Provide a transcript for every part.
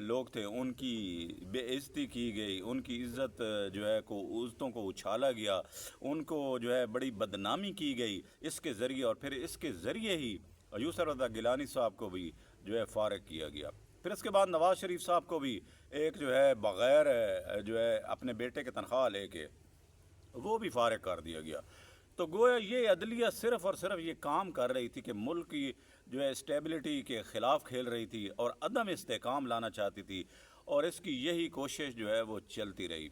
لوگ تھے ان کی بے عزتی کی گئی، ان کی عزت جو ہے کو عزتوں کو اچھالا گیا، ان کو جو ہے بڑی بدنامی کی گئی اس کے ذریعے، اور پھر اس کے ذریعے ہی یوسف رضا گیلانی صاحب کو بھی جو ہے فارغ کیا گیا۔ پھر اس کے بعد نواز شریف صاحب کو بھی ایک جو ہے بغیر جو ہے اپنے بیٹے کے تنخواہ لے کے وہ بھی فارغ کر دیا گیا۔ تو گویا یہ عدلیہ صرف اور صرف یہ کام کر رہی تھی کہ ملک کی جو ہے اسٹیبلٹی کے خلاف کھیل رہی تھی اور عدم استحکام لانا چاہتی تھی، اور اس کی یہی کوشش جو ہے وہ چلتی رہی۔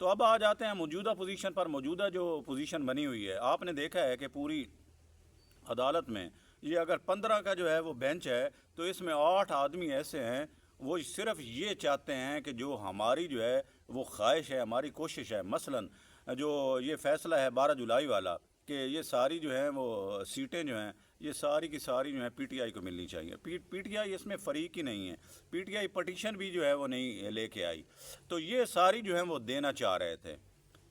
تو اب آ جاتے ہیں موجودہ پوزیشن پر۔ موجودہ جو پوزیشن بنی ہوئی ہے، آپ نے دیکھا ہے کہ پوری عدالت میں یہ اگر 15 کا جو ہے وہ بینچ ہے، تو اس میں 8 آدمی ایسے ہیں وہ صرف یہ چاہتے ہیں کہ جو ہماری جو ہے وہ خواہش ہے، ہماری کوشش ہے، مثلاً جو یہ فیصلہ ہے 12 جولائی والا کہ یہ ساری جو ہیں وہ سیٹیں جو ہیں یہ ساری کی ساری جو ہیں پی ٹی آئی کو ملنی چاہیے۔ پی ٹی آئی اس میں فریق ہی نہیں ہے، پی ٹی آئی پٹیشن بھی جو ہے وہ نہیں لے کے آئی، تو یہ ساری جو ہیں وہ دینا چاہ رہے تھے،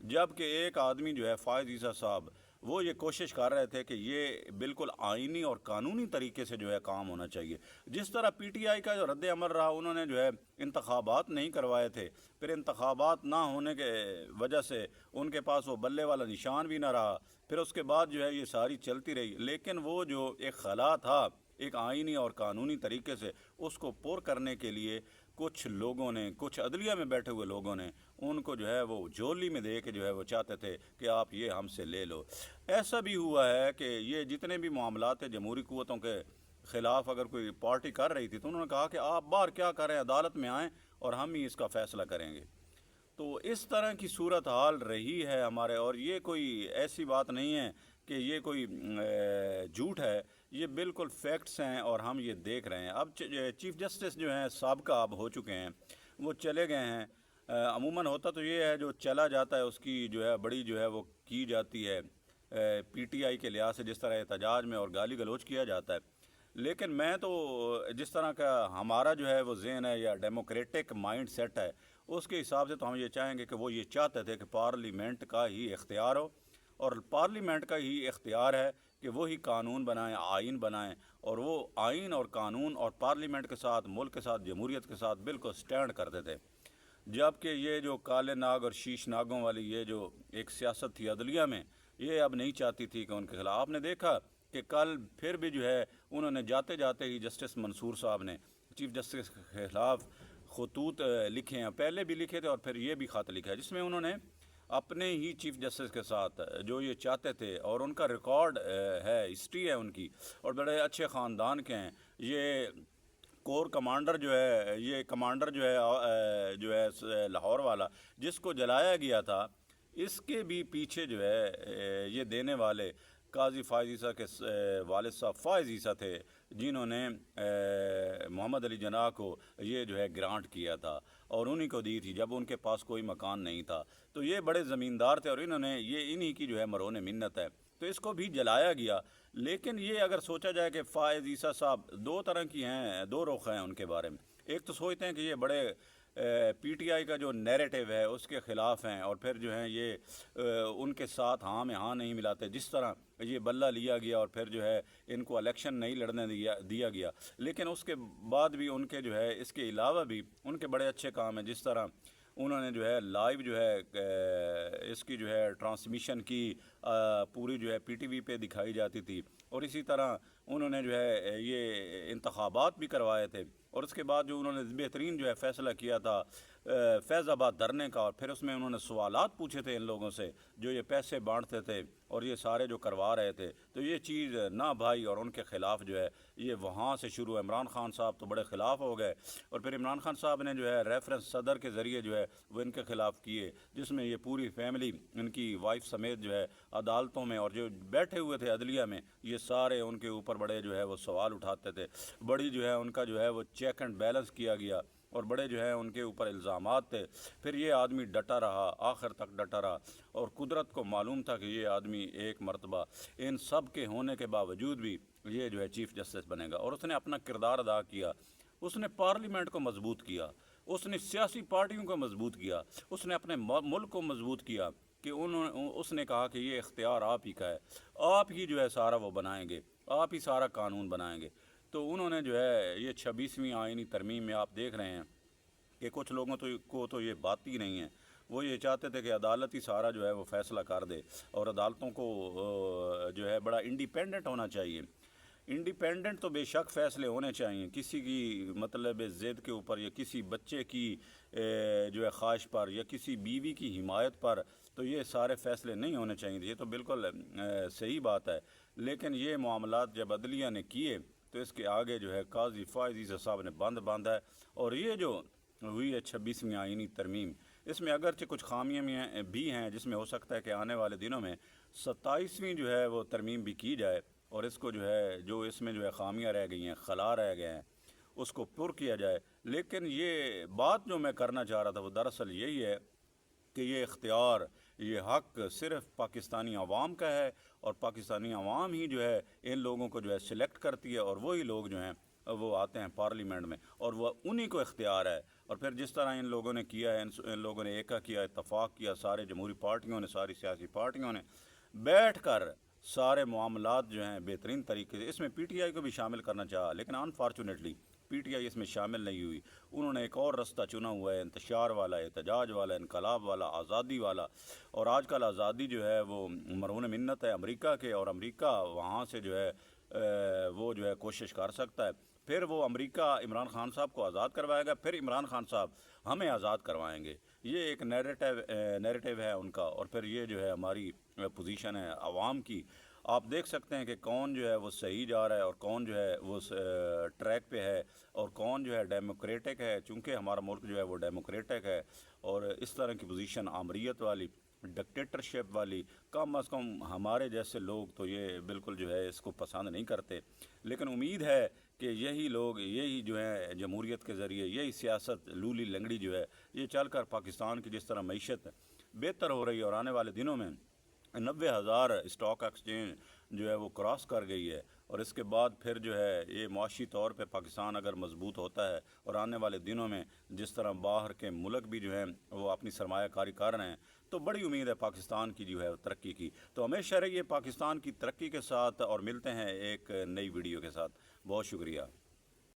جبکہ ایک آدمی جو ہے فائز عیسیٰ صاحب وہ یہ کوشش کر رہے تھے کہ یہ بالکل آئینی اور قانونی طریقے سے جو ہے کام ہونا چاہیے۔ جس طرح پی ٹی آئی کا جو رد عمل رہا، انہوں نے جو ہے انتخابات نہیں کروائے تھے، پھر انتخابات نہ ہونے کے وجہ سے ان کے پاس وہ بلے والا نشان بھی نہ رہا، پھر اس کے بعد جو ہے یہ ساری چلتی رہی، لیکن وہ جو ایک خلا تھا ایک آئینی اور قانونی طریقے سے اس کو پور کرنے کے لیے کچھ لوگوں نے، کچھ عدلیہ میں بیٹھے ہوئے لوگوں نے ان کو جو ہے وہ جولی میں دے کے جو ہے وہ چاہتے تھے کہ آپ یہ ہم سے لے لو۔ ایسا بھی ہوا ہے کہ یہ جتنے بھی معاملات جمہوری قوتوں کے خلاف اگر کوئی پارٹی کر رہی تھی تو انہوں نے کہا کہ آپ باہر کیا کریں، عدالت میں آئیں اور ہم ہی اس کا فیصلہ کریں گے۔ تو اس طرح کی صورتحال رہی ہے ہمارے، اور یہ کوئی ایسی بات نہیں ہے کہ یہ کوئی جھوٹ ہے، یہ بالکل فیکٹس ہیں اور ہم یہ دیکھ رہے ہیں۔ اب چیف جسٹس جو ہیں سابقہ اب ہو چکے ہیں، وہ چلے گئے ہیں۔ عموماً ہوتا تو یہ ہے جو چلا جاتا ہے اس کی جو ہے بڑی جو ہے وہ کی جاتی ہے پی ٹی آئی کے لحاظ سے، جس طرح احتجاج میں اور گالی گلوچ کیا جاتا ہے، لیکن میں تو جس طرح کا ہمارا جو ہے وہ ذہن ہے یا ڈیموکریٹک مائنڈ سیٹ ہے، اس کے حساب سے تو ہم یہ چاہیں گے کہ وہ یہ چاہتے تھے کہ پارلیمنٹ کا ہی اختیار ہو، اور پارلیمنٹ کا ہی اختیار ہے کہ وہی قانون بنائیں، آئین بنائیں، اور وہ آئین اور قانون اور پارلیمنٹ کے ساتھ، ملک کے ساتھ، جمہوریت کے ساتھ بالکل سٹینڈ کرتے تھے۔ جبکہ یہ جو کالے ناگ اور شیش ناگوں والی یہ جو ایک سیاست تھی عدلیہ میں، یہ اب نہیں چاہتی تھی کہ ان کے خلاف۔ آپ نے دیکھا کہ کل پھر بھی جو ہے انہوں نے جاتے جاتے ہی جسٹس منصور صاحب نے چیف جسٹس کے خلاف خطوط لکھے ہیں، پہلے بھی لکھے تھے اور پھر یہ بھی خط لکھا ہے، جس میں انہوں نے اپنے ہی چیف جسٹس کے ساتھ جو یہ چاہتے تھے، اور ان کا ریکارڈ ہے، ہسٹری ہے ان کی، اور بڑے اچھے خاندان کے ہیں۔ یہ کور کمانڈر جو ہے، یہ کمانڈر جو ہے لاہور والا جس کو جلایا گیا تھا، اس کے بھی پیچھے جو ہے یہ دینے والے قاضی فائز عیسیٰ کے والد صاحب فائز عیسیٰ تھے، جنہوں نے محمد علی جناح کو یہ جو ہے گرانٹ کیا تھا اور انہی کو دی تھی جب ان کے پاس کوئی مکان نہیں تھا۔ تو یہ بڑے زمیندار تھے اور انہوں نے یہ انہی کی جو ہے مرہون منت ہے، تو اس کو بھی جلایا گیا۔ لیکن یہ اگر سوچا جائے کہ فائز عیسیٰ صاحب دو طرح کی ہیں، دو رخ ہیں ان کے بارے میں۔ ایک تو سوچتے ہیں کہ یہ بڑے پی ٹی آئی کا جو نیریٹو ہے اس کے خلاف ہیں، اور پھر جو ہیں یہ ان کے ساتھ ہاں میں ہاں نہیں ملاتے، جس طرح یہ بلہ لیا گیا اور پھر جو ہے ان کو الیکشن نہیں لڑنے دیا گیا۔ لیکن اس کے بعد بھی ان کے جو ہے اس کے علاوہ بھی ان کے بڑے اچھے کام ہیں، جس طرح انہوں نے جو ہے لائیو جو ہے اس کی جو ہے ٹرانسمیشن کی پوری جو ہے پی ٹی وی پہ دکھائی جاتی تھی، اور اسی طرح انہوں نے جو ہے یہ انتخابات بھی کروائے تھے، اور اس کے بعد جو انہوں نے بہترین جو ہے فیصلہ کیا تھا فیض آباد دھرنے کا، اور پھر اس میں انہوں نے سوالات پوچھے تھے ان لوگوں سے جو یہ پیسے بانٹتے تھے اور یہ سارے جو کروا رہے تھے، تو یہ چیز نہ بھائی، اور ان کے خلاف جو ہے یہ وہاں سے شروع ہے۔ عمران خان صاحب تو بڑے خلاف ہو گئے، اور پھر عمران خان صاحب نے جو ہے ریفرنس صدر کے ذریعے جو ہے وہ ان کے خلاف کیے، جس میں یہ پوری فیملی ان کی وائف سمیت جو ہے عدالتوں میں اور جو بیٹھے ہوئے تھے عدلیہ میں، یہ سارے ان کے اوپر بڑے جو ہے وہ سوال اٹھاتے تھے، بڑی جو ہے ان کا جو ہے وہ چیک اینڈ بیلنس کیا گیا، اور بڑے جو ہے ان کے اوپر الزامات تھے۔ پھر یہ آدمی ڈٹا رہا، آخر تک ڈٹا رہا، اور قدرت کو معلوم تھا کہ یہ آدمی ایک مرتبہ ان سب کے ہونے کے باوجود بھی یہ جو ہے چیف جسٹس بنے گا، اور اس نے اپنا کردار ادا کیا۔ اس نے پارلیمنٹ کو مضبوط کیا، اس نے سیاسی پارٹیوں کو مضبوط کیا، اس نے اپنے ملک کو مضبوط کیا کہ اس نے کہا کہ یہ اختیار آپ ہی کا ہے، آپ ہی جو ہے سارا وہ بنائیں گے، آپ ہی سارا قانون بنائیں گے۔ تو انہوں نے جو ہے یہ 26ویں آئینی ترمیم میں آپ دیکھ رہے ہیں کہ کچھ لوگوں کو تو یہ بات ہی نہیں ہے، وہ یہ چاہتے تھے کہ عدالت ہی سارا جو ہے وہ فیصلہ کر دے، اور عدالتوں کو جو ہے بڑا انڈیپینڈنٹ ہونا چاہیے۔ انڈیپینڈنٹ تو بے شک فیصلے ہونے چاہیے، کسی کی مطلب ضد کے اوپر یا کسی بچے کی جو ہے خواہش پر یا کسی بیوی کی حمایت پر تو یہ سارے فیصلے نہیں ہونے چاہیے، یہ تو بالکل صحیح بات ہے۔ لیکن یہ معاملات جب عدلیہ نے کیے تو اس کے آگے جو ہے قاضی فائز عیسی صاحب نے بند ہے، اور یہ جو ہوئی ہے 26ویں آئینی ترمیم، اس میں اگرچہ کچھ خامیاں بھی ہیں، جس میں ہو سکتا ہے کہ آنے والے دنوں میں 27ویں جو ہے وہ ترمیم بھی کی جائے، اور اس کو جو ہے جو اس میں جو ہے خامیاں رہ گئی ہیں، خلا رہ گئے ہیں، اس کو پر کیا جائے۔ لیکن یہ بات جو میں کرنا چاہ رہا تھا وہ دراصل یہی ہے کہ یہ اختیار، یہ حق صرف پاکستانی عوام کا ہے، اور پاکستانی عوام ہی جو ہے ان لوگوں کو جو ہے سلیکٹ کرتی ہے، اور وہی لوگ جو ہیں وہ آتے ہیں پارلیمنٹ میں، اور وہ انہی کو اختیار ہے۔ اور پھر جس طرح ان لوگوں نے کیا ہے، ان لوگوں نے ایکا کیا، اتفاق کیا، سارے جمہوری پارٹیوں نے، ساری سیاسی پارٹیوں نے بیٹھ کر سارے معاملات جو ہیں بہترین طریقے سے، اس میں پی ٹی آئی کو بھی شامل کرنا چاہا، لیکن انفارچونیٹلی پی ٹی آئی اس میں شامل نہیں ہوئی۔ انہوں نے ایک اور رستہ چنا ہوا ہے، انتشار والا، احتجاج والا، انقلاب والا، آزادی والا، اور آج کل آزادی جو ہے وہ مرہون منت ہے امریکہ کے، اور امریکہ وہاں سے جو ہے وہ جو ہے کوشش کر سکتا ہے، پھر وہ امریکہ عمران خان صاحب کو آزاد کروائے گا، پھر عمران خان صاحب ہمیں آزاد کروائیں گے۔ یہ ایک نیریٹیو ہے ان کا، اور پھر یہ جو ہے ہماری پوزیشن ہے عوام کی۔ آپ دیکھ سکتے ہیں کہ کون جو ہے وہ صحیح جا رہا ہے، اور کون جو ہے وہ ٹریک پہ ہے، اور کون جو ہے ڈیموکریٹک ہے، چونکہ ہمارا ملک جو ہے وہ ڈیموکریٹک ہے، اور اس طرح کی پوزیشن آمریت والی، ڈکٹیٹرشپ والی، کم از کم ہمارے جیسے لوگ تو یہ بالکل جو ہے اس کو پسند نہیں کرتے۔ لیکن امید ہے کہ یہی لوگ، یہی جو ہے جمہوریت کے ذریعے، یہی سیاست لولی لنگڑی جو ہے یہ چل کر پاکستان کی جس طرح معیشت بہتر ہو رہی ہے، اور آنے والے دنوں میں 90,000 اسٹاک ایکسچینج جو ہے وہ کراس کر گئی ہے، اور اس کے بعد پھر جو ہے یہ معاشی طور پہ پاکستان اگر مضبوط ہوتا ہے، اور آنے والے دنوں میں جس طرح باہر کے ملک بھی جو ہیں وہ اپنی سرمایہ کاری کر رہے ہیں، تو بڑی امید ہے پاکستان کی جو ہے ترقی کی۔ تو ہمیشہ رہیے پاکستان کی ترقی کے ساتھ، اور ملتے ہیں ایک نئی ویڈیو کے ساتھ۔ بہت شکریہ۔